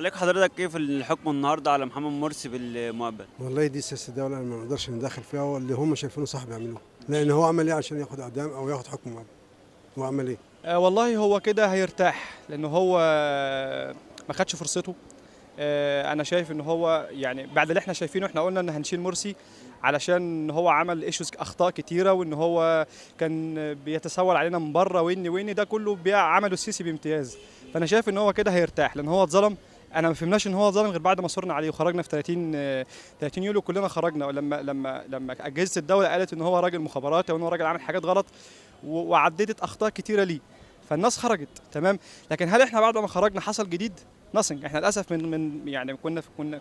تعليق حضرتك كيف الحكم النهارده على محمد مرسي بالمقابل؟ والله دي سياسه الدوله ما نقدرش ندخل فيها، واللي هم شايفينه صح بيعملوه، لان هو عمل ايه عشان ياخد اعدام او ياخد حكم معين؟ هو عمل ايه؟ والله هو كده هيرتاح لأنه هو ما خدش فرصته. أنا شايف إن هو يعني بعد اللي إحنا شايفينه إحنا قلنا إن هنشيل مرسي علشان هو عمل ايشوز أخطاء كتيرة، وإن هو كان بيتسول علينا من بره، وإن ده كله عمله السيسي بامتياز. فأنا شايف إن هو كده هيرتاح لأن هو اتظلم. أنا ما فهمناش إن هو اتظلم غير بعد ما صرنا عليه وخرجنا في 30 يوليو كلنا خرجنا، ولما أجهزة الدولة قالت إن هو راجل مخابرات وإن هو راجل عامل حاجات غلط وعددت أخطاء كتيرة ليه. فالناس خرجت تمام. لكن هل احنا بعد ما خرجنا حصل جديد؟ نصنج. احنا للاسف من يعني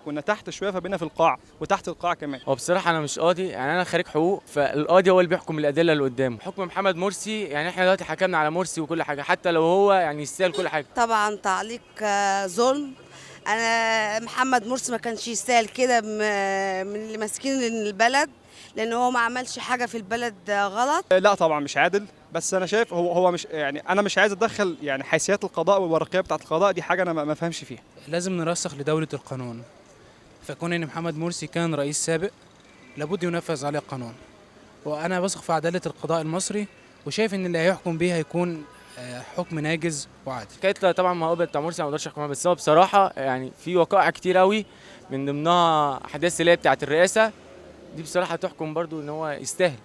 كنا تحت شويه، فبقينا في القاع وتحت القاع كمان. هو بصراحة أنا مش قاضي، يعني أنا خريج حقوق، فالقاضي هو اللي بيحكم الأدلة اللي قدامه. حكم محمد مرسي يعني إحنا دلوقتي حكمنا على مرسي وكل حاجة، حتى لو هو يعني يستاهل كل حاجة. طبعا تعليق ظلم. انا محمد مرسي ما كانش يستاهل كده من اللي ماسكين البلد، لان هو ما عملش حاجه في البلد غلط. لا طبعا مش عادل، بس انا شايف هو مش يعني انا مش عايز اتدخل يعني حيثيات القضاء والورقيه بتاعه القضاء، دي حاجه انا ما فهمش فيها. لازم نرسخ لدولة القانون، فكون ان محمد مرسي كان رئيس سابق لابد ينفذ عليه القانون، وانا بثق في عدالة القضاء المصري، وشايف ان اللي هيحكم بيه هيكون حكم ناجز وعادل. حكاية طبعا المقابل بتاع مرسي أنا ما أقدرش أحكمها، بس هو بصراحة يعني في وقائع كتير أوي من ضمنها أحداث اللي هي بتاعة الرئاسة دي، بصراحة تحكم برضو إن هو يستاهل.